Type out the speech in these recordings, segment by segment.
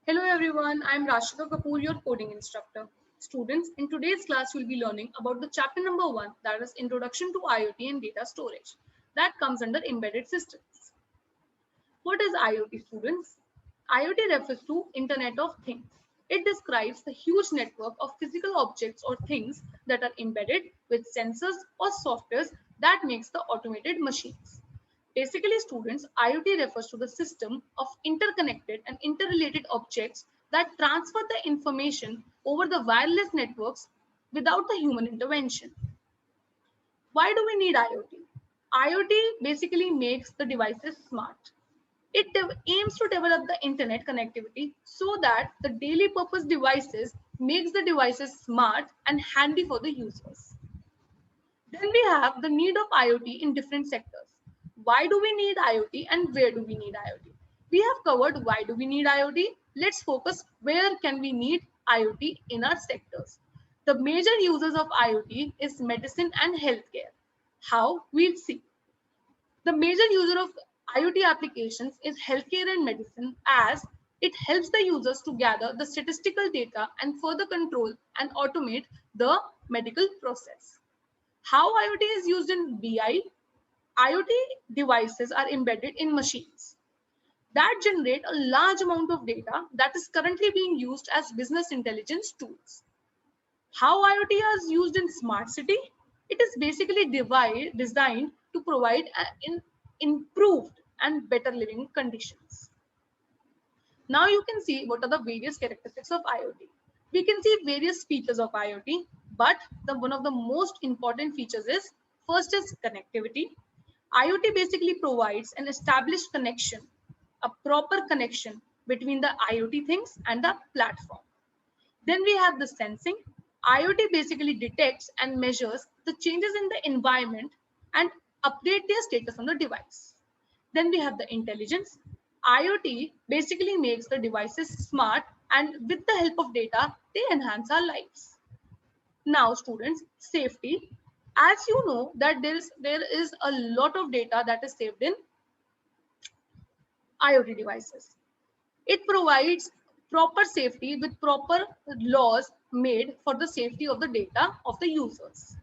Hello everyone, I am Rashika Kapoor, your coding instructor. Students, in today's class we'll be learning about the chapter number 1, that is Introduction to IoT and Data Storage. That comes under Embedded Systems. What is IoT, students? IoT refers to Internet of Things. It describes the huge network of physical objects or things that are embedded with sensors or softwares that makes the automated machines. Basically, students, IoT refers to the system of interconnected and interrelated objects that transfer the information over the wireless networks without the human intervention. Why do we need IoT? IoT basically makes the devices smart. It aims to develop the internet connectivity so that the daily purpose devices makes the devices smart and handy for the users. Then we have the need of IoT in different sectors. Why do we need IoT and where do we need IoT? We have covered why do we need IoT. Let's focus where can we need IoT in our sectors. The major users of IoT is medicine and healthcare. How? We'll see. The major user of IoT applications is healthcare and medicine as it helps the users to gather the statistical data and further control and automate the medical process. How IoT is used in BI? IoT devices are embedded in machines that generate a large amount of data that is currently being used as business intelligence tools. How IoT is used in smart city? It is basically designed to provide improved and better living conditions. Now you can see what are the various characteristics of IoT. We can see various features of IoT, but one of the most important features is first is connectivity. IoT basically provides an established connection, a proper connection between the IoT things and the platform. Then we have the sensing. IoT basically detects and measures the changes in the environment and update their status on the device. Then we have the intelligence. IoT basically makes the devices smart and with the help of data, they enhance our lives. Now students, safety. As you know that there is a lot of data that is saved in IoT devices. It provides proper safety with proper laws made for the safety of the data of the users.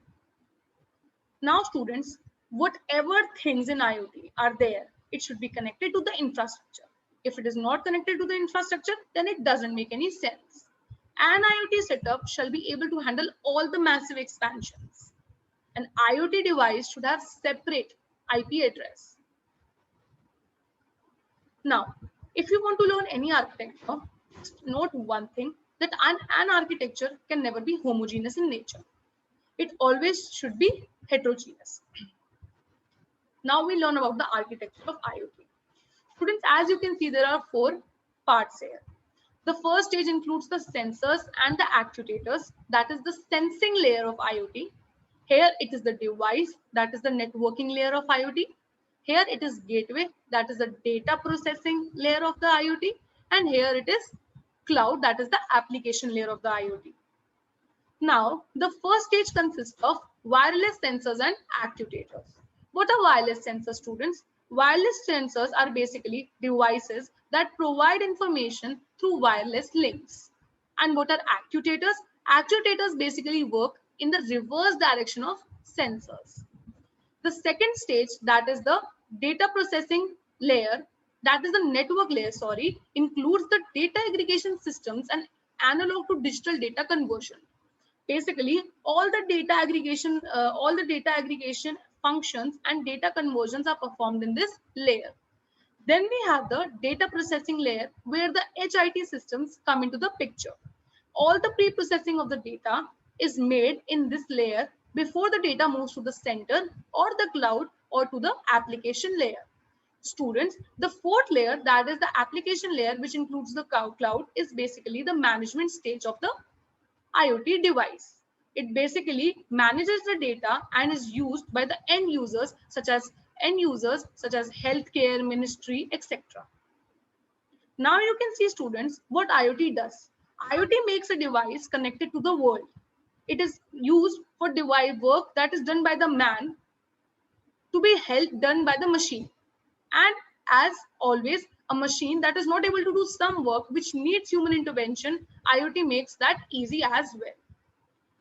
Now students, whatever things in IoT are there, it should be connected to the infrastructure. If it is not connected to the infrastructure, then it doesn't make any sense. An IoT setup shall be able to handle all the massive expansions. An IoT device should have separate IP address. Now, if you want to learn any architecture, note one thing that an architecture can never be homogeneous in nature. It always should be heterogeneous. Now we learn about the architecture of IoT. Students, as you can see, there are 4 parts here. The first stage includes the sensors and the actuators, that is the sensing layer of IoT. Here it is the device, that is the networking layer of IoT. Here it is gateway, that is the data processing layer of the IoT. And here it is cloud, that is the application layer of the IoT. Now, the first stage consists of wireless sensors and actuators. What are wireless sensors, students? Wireless sensors are basically devices that provide information through wireless links. And what are actuators? Actuators basically work in the reverse direction of sensors. The second stage, that is the data processing layer, that is the network layer, sorry, includes the data aggregation systems and analog to digital data conversion. Basically, all the data aggregation functions and data conversions are performed in this layer. Then we have the data processing layer where the HIT systems come into the picture. All the pre-processing of the data is made in this layer before the data moves to the center or the cloud or to the application layer. Students, the fourth layer, that is the application layer, which includes the cloud, is basically the management stage of the IoT device. It basically manages the data and is used by the end users such as healthcare, ministry, etc. Now you can see, students, what IoT does. IoT makes a device connected to the world. It is used for device work that is done by the man to be done by the machine. And as always, a machine that is not able to do some work which needs human intervention, IoT makes that easy as well.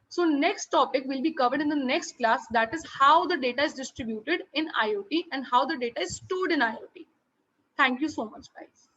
So next topic will be covered in the next class, that is how the data is distributed in IoT and how the data is stored in IoT. Thank you so much, guys.